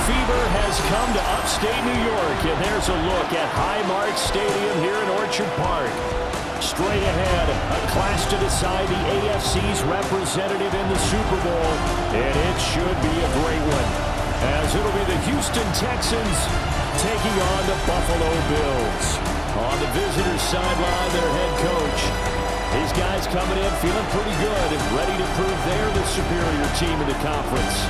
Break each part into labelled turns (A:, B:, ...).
A: fever has come to upstate New York, and there's a look at Highmark Stadium here in Orchard Park. Straight ahead, a clash to decide the AFC's representative in the Super Bowl, and it should be a great one, as it'll be the Houston Texans taking on the Buffalo Bills. On the visitors' sideline, their head coach. These guys coming in feeling pretty good and ready to prove they're the superior team in the conference.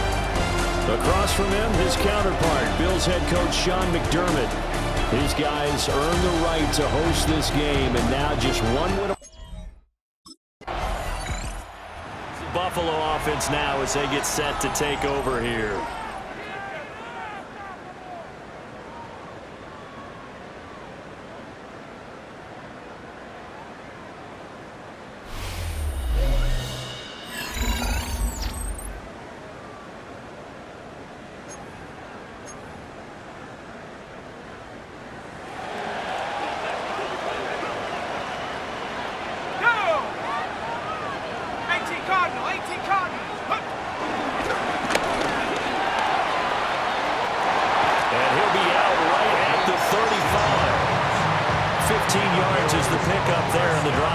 A: Across from him, his counterpart, Bills head coach Sean McDermott. These guys earned the right to host this game, and now just one win. Buffalo offense now as they get set to take over here.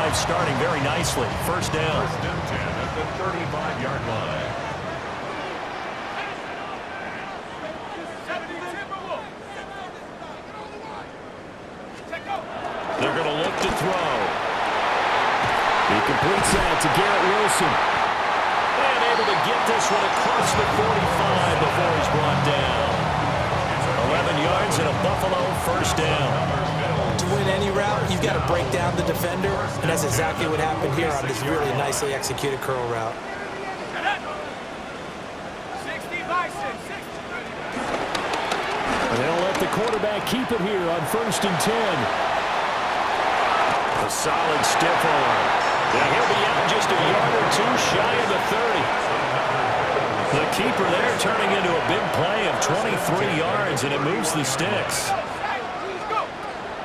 B: Starting very nicely. First down. First and 10 at the 35-yard line. They're going to look to throw.
A: He completes that to Garrett Wilson.
B: And able to get this one across the 45 before he's brought down. 11 yards and a Buffalo first down.
C: To win any route, you've got to break down the defender, and that's exactly what happened here on this really nicely executed curl route.
A: And they'll let the quarterback keep it here on 1st and 10.
B: A solid stiff arm. And he'll be out just a yard or two shy of the 30. The keeper there turning into a big play of 23 yards, and it moves the sticks.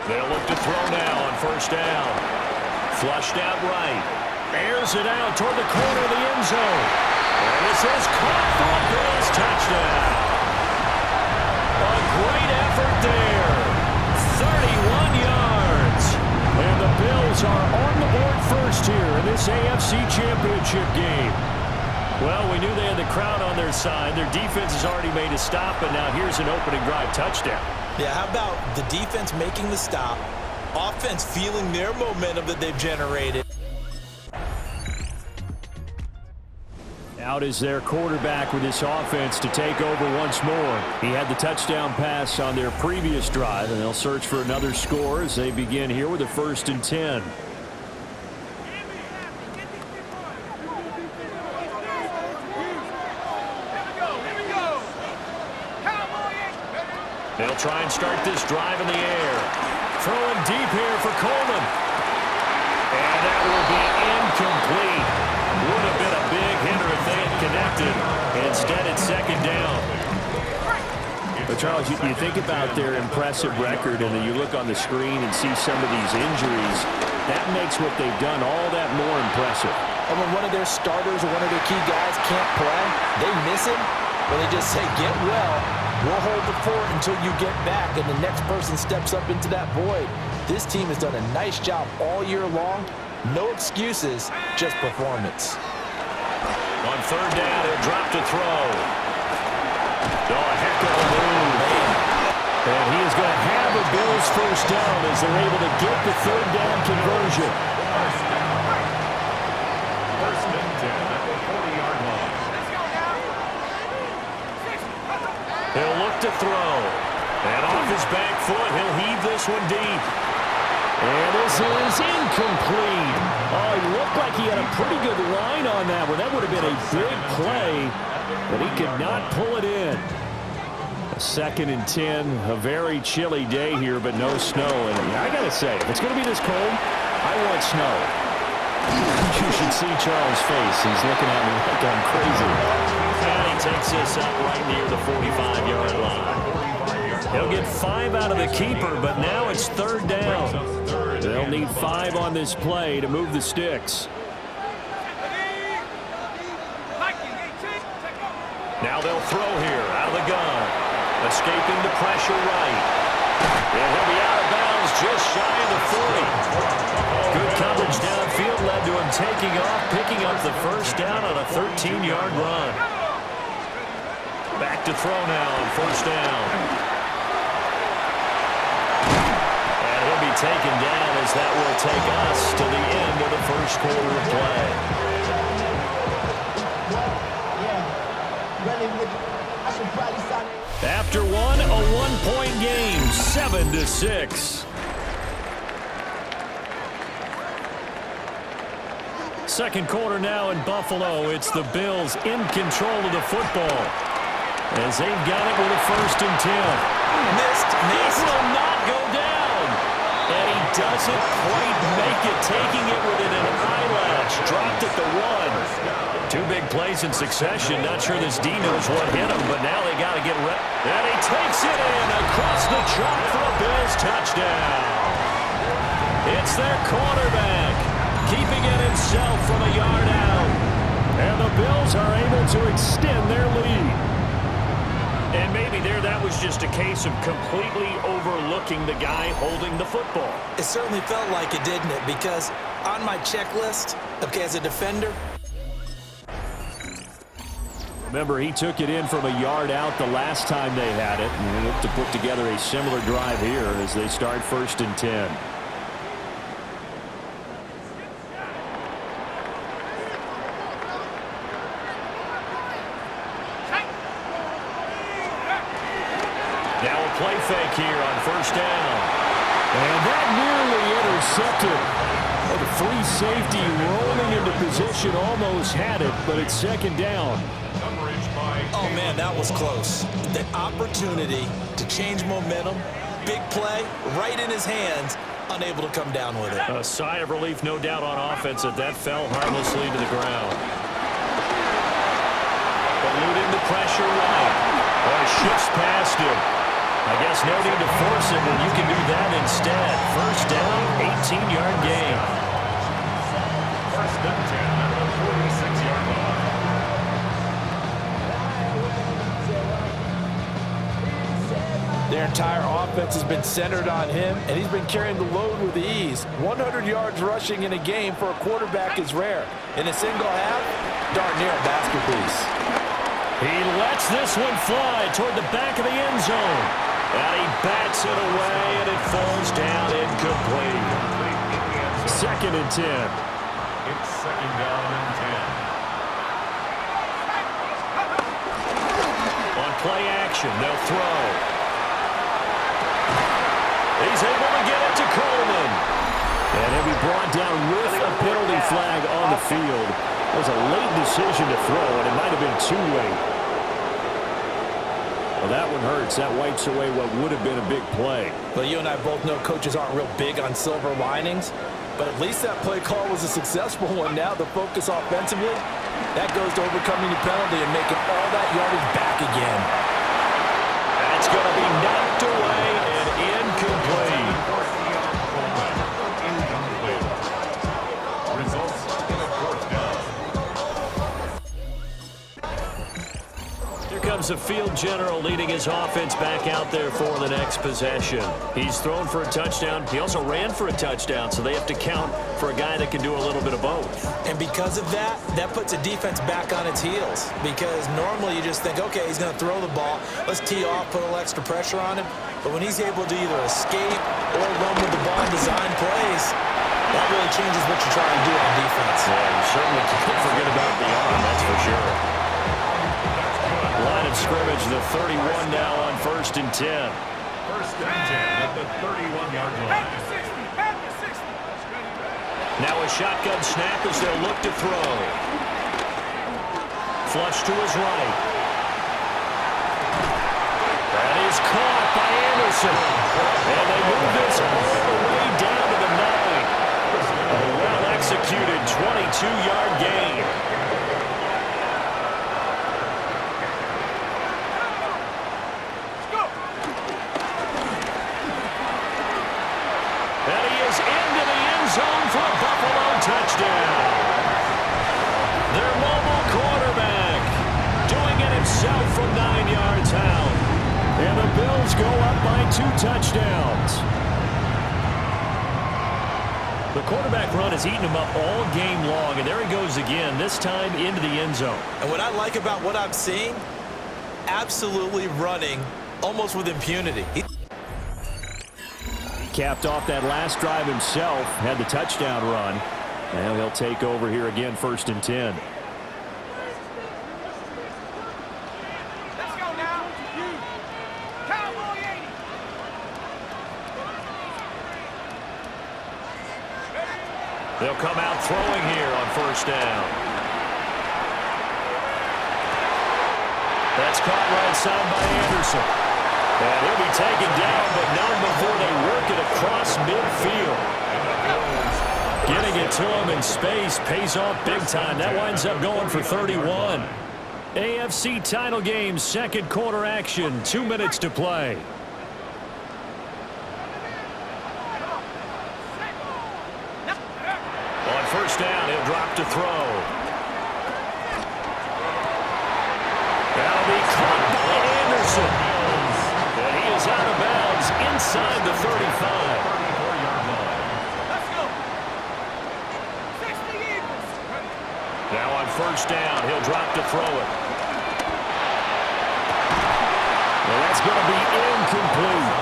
B: They'll look to throw now on first down. Flushed out right. Airs it out toward the corner of the end zone. And this is caught for a Bills touchdown. A great effort there. 31 yards.
A: And the Bills are on the board first here in this AFC Championship game.
B: Well, we knew they had the crowd on their side. Their defense has already made a stop, and now here's an opening drive touchdown.
C: Yeah, how about the defense making the stop, offense feeling their momentum that they've generated.
A: Out is their quarterback with this offense to take over once more. He had the touchdown pass on their previous drive, and they'll search for another score as they begin here with a 1st and 10.
B: They'll try and start this drive in the air. Throwing deep here for Coleman. And that will be incomplete. Would have been a big hitter if they had connected. Instead, it's second down.
A: But, Charles, you think about their impressive record, and then you look on the screen and see some of these injuries. That makes what they've done all that more impressive.
C: And when one of their starters or one of their key guys can't play, they miss him. Well, they just say, get well. We'll hold the fort until you get back, and the next person steps up into that void. This team has done a nice job all year long. No excuses, just performance.
B: On third down, he'll drop to throw. Oh, a heck of a move.
A: And he is going to have a Bills first down as they're able to get the third down conversion.
B: First and 10 at the 40-yard line. He'll look to throw. And off his back foot, he'll heave this one deep.
A: And this is incomplete. Oh, he looked like he had a pretty good line on that one. That would have been a big play, but he could not pull it in. A 2nd and 10, a very chilly day here, but no snow. And I got to say, if it's going to be this cold, I want snow. You should see Charles' face. He's looking at me like I'm crazy.
B: And he takes this up right near the 45-yard line. He'll get 5 out of the keeper, but now it's third down.
A: They'll need 5 on this play to move the sticks.
B: Now they'll throw here out of the gun. Escaping the pressure right. And he'll be out of bounds just shy of the 40. Good coverage downfield led to him taking off, picking up the first down on a 13-yard run. Back to throw now on first down. And he'll be taken down as that will take us to the end of the first quarter of play. After one, a one-point game, 7-6. Second quarter now in Buffalo. It's the Bills in control of the football as they've got it with a 1st and 10.
C: Missed.
B: This will not go down. And he doesn't quite make it, taking it within an eyelash. Dropped at the 1. 2 big plays in succession. Not sure this D knows what hit him, but now they got to get ready. And he takes it in across the chalk for a Bills touchdown. It's their quarterback, keeping it himself from a yard out. And the Bills are able to extend their lead. And maybe that was just a case of completely overlooking the guy holding the football.
C: It certainly felt like it, didn't it? Because on my checklist, okay, as a defender,
A: remember, he took it in from a yard out the last time they had it, and they look to put together a similar drive here as they start 1st and 10.
B: Now a play fake here on first down.
A: And that nearly intercepted. Well, the free safety rolling into position almost had it, but it's 2nd down.
C: oh man, that was close. The opportunity to change momentum, big play, right in his hands, unable to come down with it.
B: A sigh of relief, no doubt, on offense that fell harmlessly to the ground. Eluding the pressure right. Shifts past him. I guess no need to force it when you can do that instead. First down, 18-yard gain.
D: First and 10 at the 46-yard line.
C: Their entire offense has been centered on him, and he's been carrying the load with ease. 100 yards rushing in a game for a quarterback is rare. In a single half, darn near a masterpiece.
B: He lets this one fly toward the back of the end zone. And he bats it away, and it falls down incomplete.
A: 2nd and 10.
D: It's 2nd down and 10.
B: On play action, they'll throw. He's able to get it to Coleman.
A: And he'll be brought down with a penalty flag on the field. It was a late decision to throw, and it might have been too late. Well, that one hurts. That wipes away what would have been a big play.
C: Well, you and I both know coaches aren't real big on silver linings, but at least that play call was a successful one. Now the focus offensively, that goes to overcoming the penalty and making all that yardage back again.
B: That's going to be knocked away and incomplete.
D: Results in a 4th down.
B: Here comes the field general leading his offense back out there for the next possession. He's thrown for a touchdown. He also ran for a touchdown, so they have to count for a guy that can do a little bit of both.
C: And because of that, that puts a defense back on its heels. Because normally you just think, okay, he's going to throw the ball. Let's tee off, put a little extra pressure on him. But when he's able to either escape or run with the ball and design plays, that really changes what you're trying to do on defense.
B: Yeah, you certainly can't forget about the arm, that's for sure. Line of scrimmage, the 31 now on 1st and 10.
D: 1st and 10 at the 31-yard line.
B: Now a shotgun snap as they'll look to throw. Flush to his right. That is caught by Anderson. And they move this all the way down to the 9. A well-executed 22-yard gain. And he is into the end zone for a Buffalo touchdown. Their mobile quarterback doing it himself from 9 yards out.
A: And the Bills go up by 2 touchdowns. The quarterback run has eaten him up all game long, and there he goes again, this time into the end zone.
C: And what I like about what I'm seeing, absolutely running almost with impunity.
A: He capped off that last drive himself, had the touchdown run. Now he'll take over here again, 1st and 10.
E: Let's go now. Cowboy 80.
B: They'll come out throwing here on 1st down. That's caught right side by Anderson. And he'll be taken down, but not before they work it across midfield. Getting it to him in space pays off big time. That winds up going for 31. AFC title game, 2nd quarter action, 2 minutes to play. On 1st down, he'll drop to throw. That'll be caught by Anderson. And he is out of bounds inside the 35.
E: Let's go. 60 Eagles.
B: Now on 1st down, he'll drop to throw it.
A: Well, that's going to be incomplete.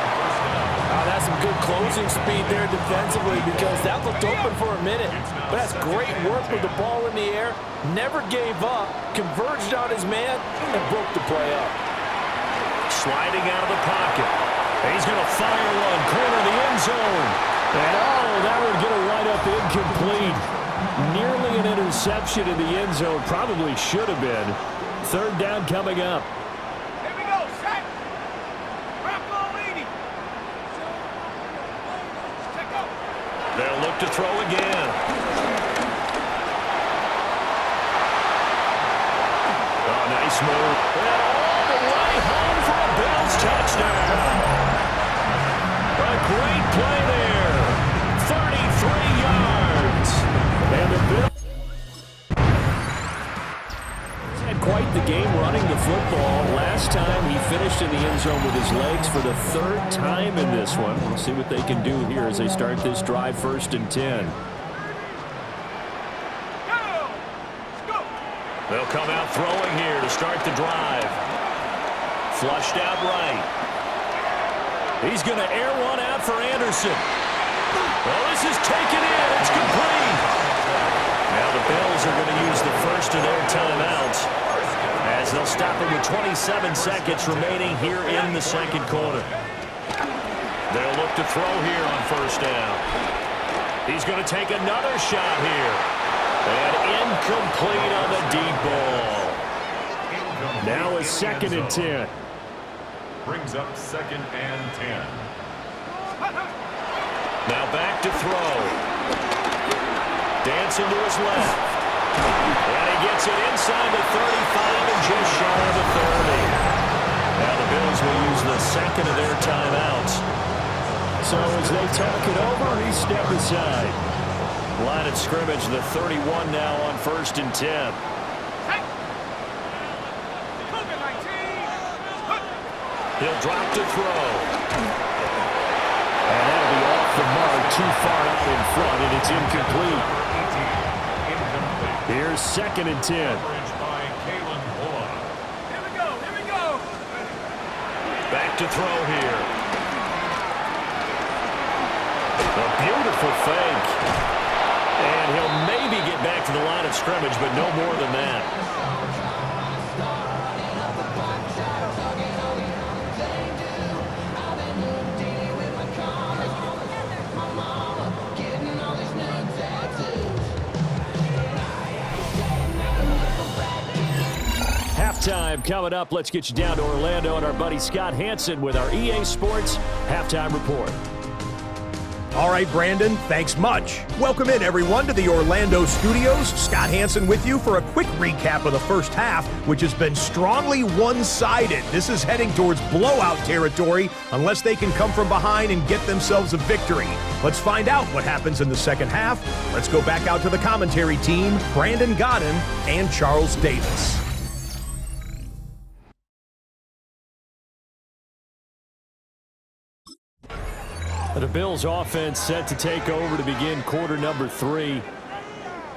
C: That's some good closing speed there defensively, because that looked open for a minute. But that's great work with the ball in the air. Never gave up, converged on his man, and broke the play up.
B: Sliding out of the pocket. He's going to fire one, corner of the end zone.
A: And that would get a right up incomplete. Nearly an interception in the end zone. Probably should have been. 3rd down coming up.
E: Here we go. Set. Bravo 80. Check out.
B: They'll look to throw again. Oh, nice move. And all the way home for a Bills touchdown. A great play there. 33 yards.
A: And the Bills had quite the game running the football. Last time he finished in the end zone with his legs for the 3rd time in this one. We'll see what they can do here as they start this drive, 1st and 10.
B: They'll come out throwing here to start the drive. Flushed out right. He's going to air one out for Anderson. Well, this is taken in. It's complete. Now the Bills are going to use the first of their timeouts as they'll stop it with 27 seconds remaining here in the 2nd quarter. They'll look to throw here on 1st down. He's going to take another shot here. And incomplete on the deep ball.
A: Now a 2nd and 10.
D: Brings up 2nd and 10.
B: Now back to throw. Dancing to his left. And he gets it inside the 35 and just shy of the 30. Now the Bills will use the 2nd of their timeouts.
A: So as they talk it over, he step aside.
B: Line of scrimmage, the 31 now on 1st and 10. He'll drop to throw.
A: And that'll be off the mark, too far out in front, and it's incomplete. Here's 2nd and 10.
E: Here we go.
B: Back to throw here. A beautiful fake. And he'll maybe get back to the line of scrimmage, but no more than that.
A: Halftime coming up. Let's get you down to Orlando and our buddy Scott Hansen with our EA Sports Halftime Report.
F: All right, Brandon, thanks much. Welcome in, everyone, to the Orlando studios. Scott Hansen with you for a quick recap of the first half, which has been strongly one-sided. This is heading towards blowout territory unless they can come from behind and get themselves a victory. Let's find out what happens in the second half. Let's go back out to the commentary team, Brandon Godden and Charles Davis.
A: The Bills offense set to take over to begin quarter number 3.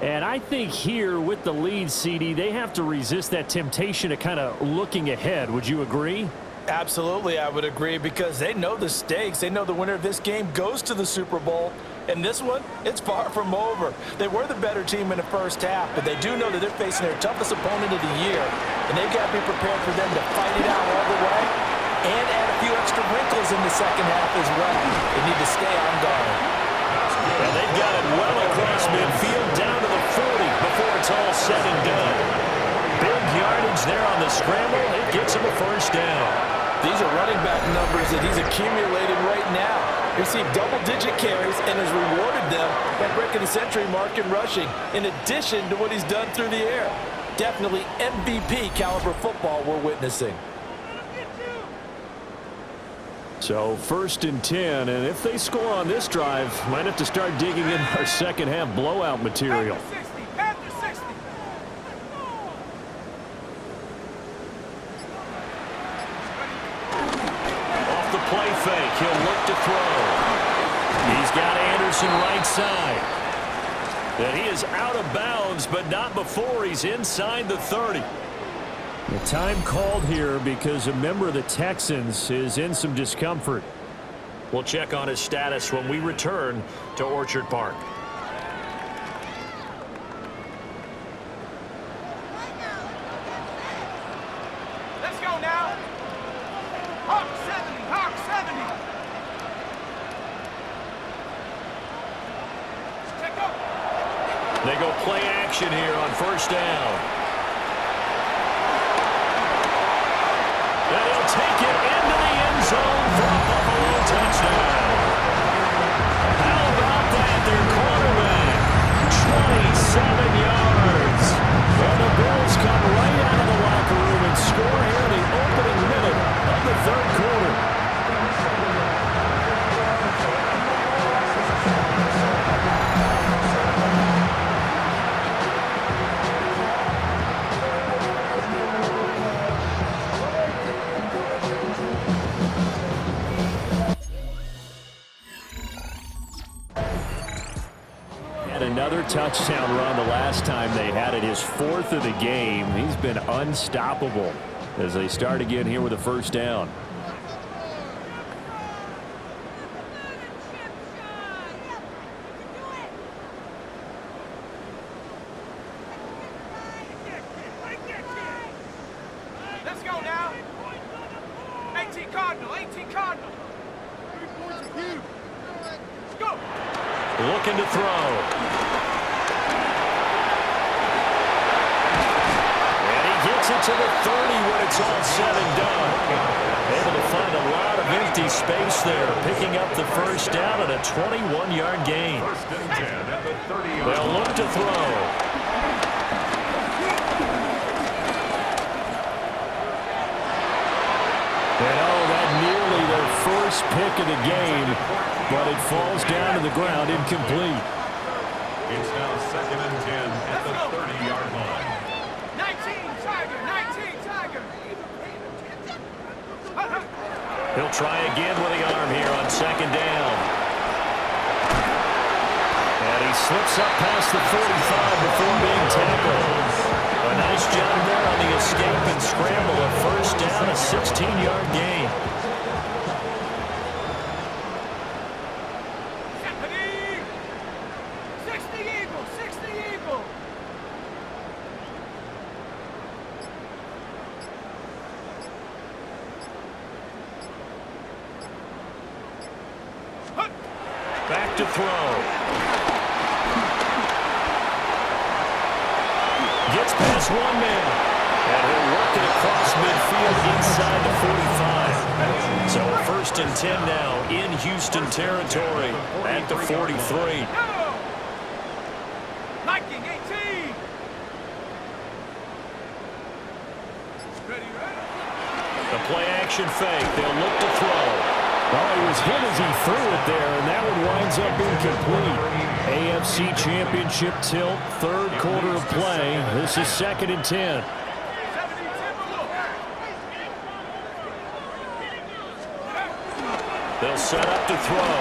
A: And I think here with the lead, CD, they have to resist that temptation of kind of looking ahead. Would you agree?
C: Absolutely, I would agree, because they know the stakes. They know the winner of this game goes to the Super Bowl. And this one, it's far from over. They were the better team in the first half, but they do know that they're facing their toughest opponent of the year. And they've got to be prepared for them to fight it out all the way and add a few extra wrinkles in the second half as well. They need to stay on guard.
B: And they've got it well across midfield down to the 40 before it's all said and done. Big yardage there on the scramble. It gets him a first down.
C: These are running back numbers that he's accumulated right now. Received double-digit carries and has rewarded them by breaking the century mark in rushing, in addition to what he's done through the air. Definitely MVP caliber football we're witnessing.
A: So 1st and 10, and if they score on this drive, might have to start digging in our second half blowout material.
B: Off the play fake, he'll look to throw. He's got Anderson right side. And he is out of bounds, but not before he's inside the 30.
A: The time called here because a member of the Texans is in some discomfort.
B: We'll check on his status when we return to Orchard Park.
E: Let's go now. Hawk 70, Hawk 70. Check up.
B: They go play action here on first down. Take it into the end zone for a Buffalo touchdown. How about that? Their quarterback, 27 yards. And the Bills come right out of the locker room and score here in the opening minute of the 3rd quarter.
A: Another touchdown run the last time they had it, his 4th of the game. He's been unstoppable as they start again here with a first down.
E: Let's go now. 18 Cardinal, 18 Cardinal. Go.
B: Looking to throw. Gets it to the 30 when it's all said and done. Able to find a lot of empty space there, picking up the first down and a 21-yard gain.
D: 1st and 10 at the 30-yard line.
B: They'll look to throw.
A: And that nearly their first pick of the game, but it falls down to the ground incomplete.
D: It's now 2nd and 10 at the 30-yard line.
E: 19 Tiger, 19 Tiger.
B: He'll try again with the arm here on 2nd down. And he slips up past the 45 before being tackled. A nice job there on the escape and scramble. A first down, a 16-yard gain. Back to throw. Gets past one man. And he'll work it across midfield inside the 45. So 1st and 10 now in Houston territory at the 43.
E: Liking 18. Ready.
B: The play action fake. They'll look to throw.
A: Well, he was hit as he threw it there, and that one winds up incomplete. AFC Championship tilt, 3rd quarter of play. This is 2nd and 10.
B: They'll set up to throw.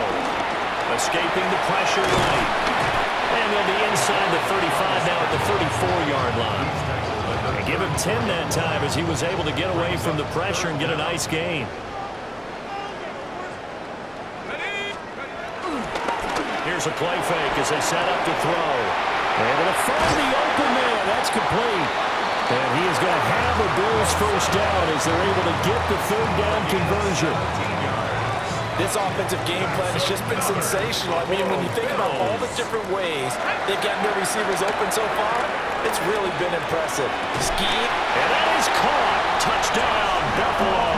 B: Escaping the pressure right. And they'll be inside the 35 now at the 34-yard line. And give him 10 that time as he was able to get away from the pressure and get a nice gain. Here's a play fake as they set up to throw. Able to find the open man. That's complete. And he is going to have a Bills first down as they're able to get the third down conversion.
C: This offensive game plan has just been sensational. I mean, when you think about all the different ways they've gotten their receivers open so far, it's really been impressive. Scheme.
B: And that is caught. Touchdown, Buffalo.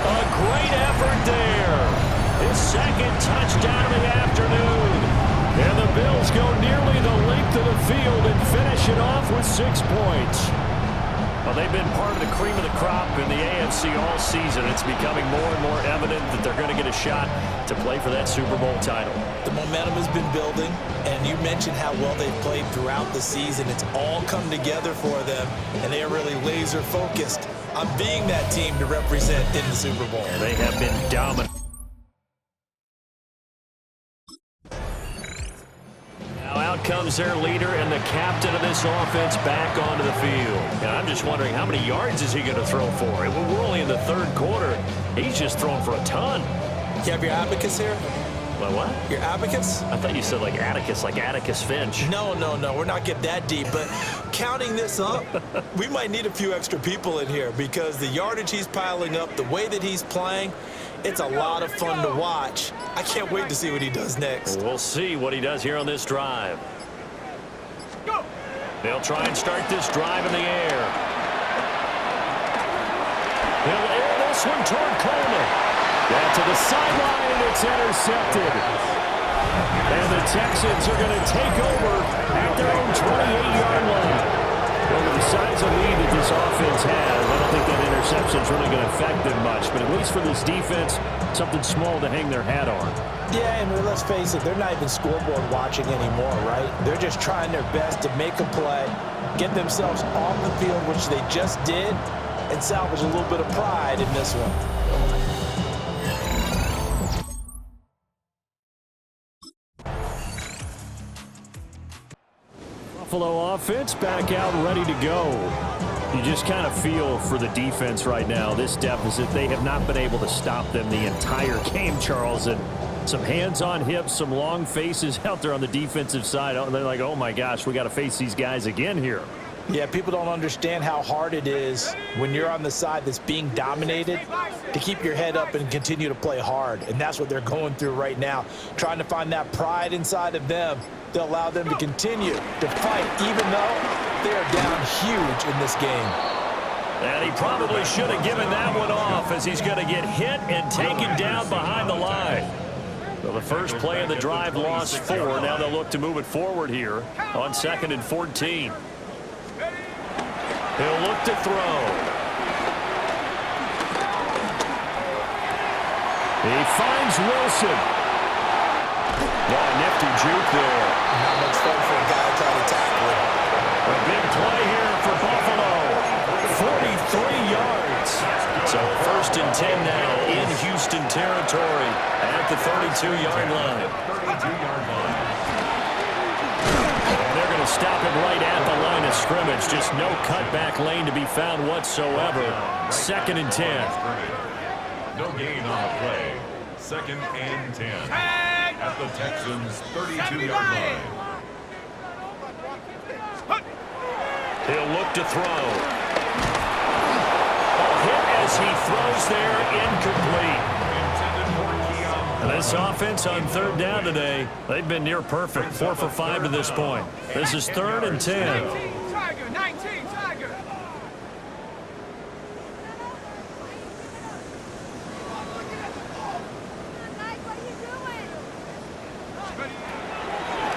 B: A great effort there. His second touchdown of the afternoon. And the Bills go nearly the length of the field and finish it off with 6 points. Well, they've been part of the cream of the crop in the AFC all season. It's becoming more and more evident that they're going to get a shot to play for that Super Bowl title.
C: The momentum has been building, and you mentioned how well they've played throughout the season. It's all come together for them, and they are really laser-focused on being that team to represent in the Super Bowl.
B: They have been dominant. Out comes their leader and the captain of this offense back onto the field. And I'm just wondering how many yards is he going to throw for? We're only in the third quarter. He's just thrown for a ton.
C: You have your abacus here?
B: What?
C: Your abacus?
B: I thought you said like Atticus Finch.
C: No. We're not getting that deep. But counting this up, we might need a few extra people in here because the yardage he's piling up, the way that he's playing, it's a lot of fun to watch. I can't wait to see what he does next.
B: We'll see what he does here on this drive. They'll try and start this drive in the air. They'll air this one toward Coleman. Down to the sideline, and it's intercepted. And the Texans are going to take over at their own 28-yard line. Well, with the size of lead that this offense has, I don't think that interception is really going to affect them much. But at least for this defense, something small to hang their hat on.
C: Yeah, and let's face it, they're not even scoreboard watching anymore, right? They're just trying their best to make a play, get themselves off the field, which they just did, and salvage a little bit of pride in this one.
A: Buffalo offense back out ready to go. You just kind of feel for the defense right now. This deficit, they have not been able to stop them the entire game, Charles. And some hands on hips, some long faces out there on the defensive side. They're like, oh my gosh, we got to face these guys again here.
C: Yeah, people don't understand how hard it is when you're on the side that's being dominated to keep your head up and continue to play hard. And that's what they're going through right now, trying to find that pride inside of them to allow them to continue to fight, even though they are down huge in this game.
B: And he probably should have given that one off as he's going to get hit and taken down behind the line. Well, the first play of the drive lost 4. Now they'll look to move it forward here on 2nd and 14. He'll look to throw. He finds Wilson. Oh, nifty juke there.
C: Not much fun for a guy trying to tackle it.
B: A big play here for Buffalo. 43 yards. So 1st and 10 now in Houston territory at the 32-yard line. They're going to stop it right at the line of scrimmage. Just no cutback lane to be found whatsoever. 2nd and 10.
D: No gain on the play. 2nd and 10. At the Texans' 32-yard line.
B: He'll look to throw. A hit as he throws there, incomplete. And this offense on 3rd down today, they've been near perfect. 4 for 5 to this point. This is 3rd and 10.
E: 19, Tiger, 19, Tiger.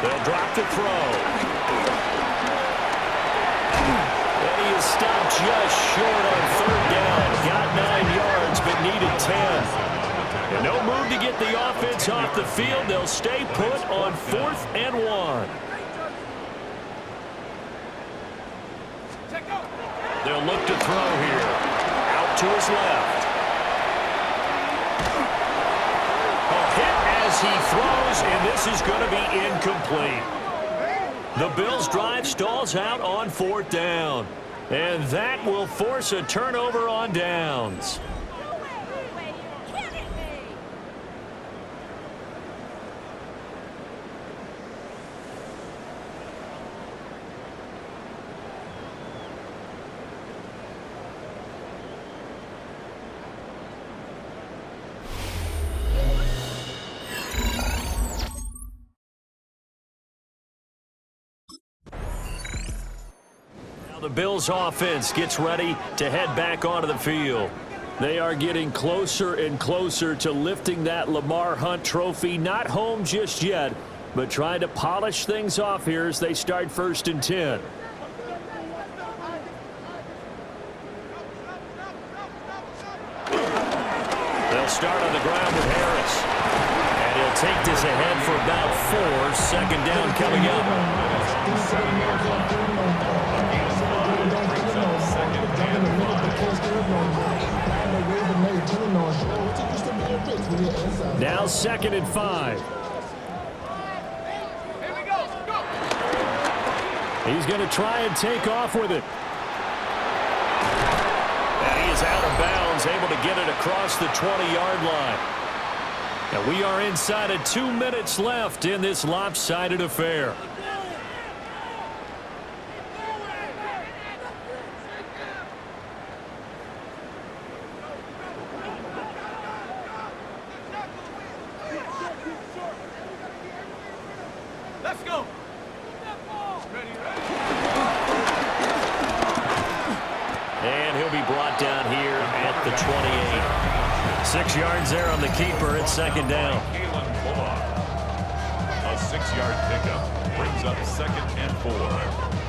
B: They'll drop to throw. And he is stopped just short on 3rd down. Got 9 yards, but needed 10. And no move to get the offense off the field. They'll stay put on 4th and 1. They'll look to throw here. Out to his left. as he throws, and this is going to be incomplete. The Bills' drive stalls out on 4th down. And that will force a turnover on downs. The Bills offense gets ready to head back onto the field. They are getting closer and closer to lifting that Lamar Hunt trophy. Not home just yet, but trying to polish things off here as they start 1st and 10. They'll start on the ground with Harris. And he'll take this ahead for about 4. 2nd down coming up. Now 2nd and 5.
E: Here we go. Go.
A: He's going to try and take off with it.
B: And he is out of bounds, able to get it across the 20-yard line. And we are inside of 2 minutes left in this lopsided affair.
E: Let's go.
B: And he'll be brought down here at the 28. 6 yards there on the keeper at 2nd down.
D: A 6-yard pickup brings up 2nd and 4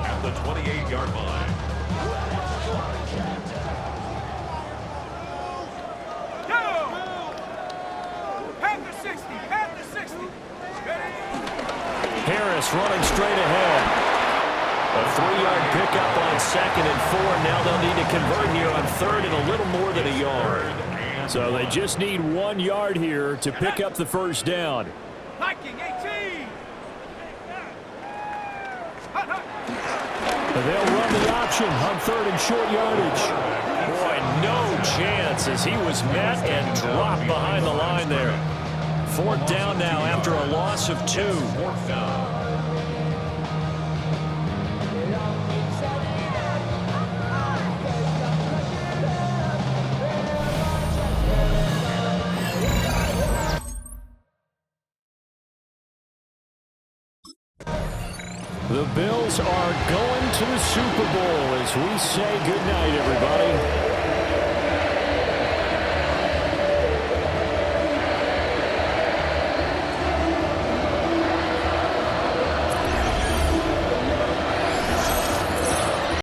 D: at the 28-yard line.
B: Harris running straight ahead. A 3-yard pickup on 2nd and 4. Now they'll need to convert here on 3rd and a little more than a yard.
A: So they just need 1 yard here to pick up the 1st down.
E: Viking 18.
A: They'll run the option on 3rd and short yardage.
B: Boy, no chance as he was met and dropped behind the line there. 4th down now after a loss of 2.
D: 4th down.
A: The Bills are going to the Super Bowl as we say goodnight, everybody.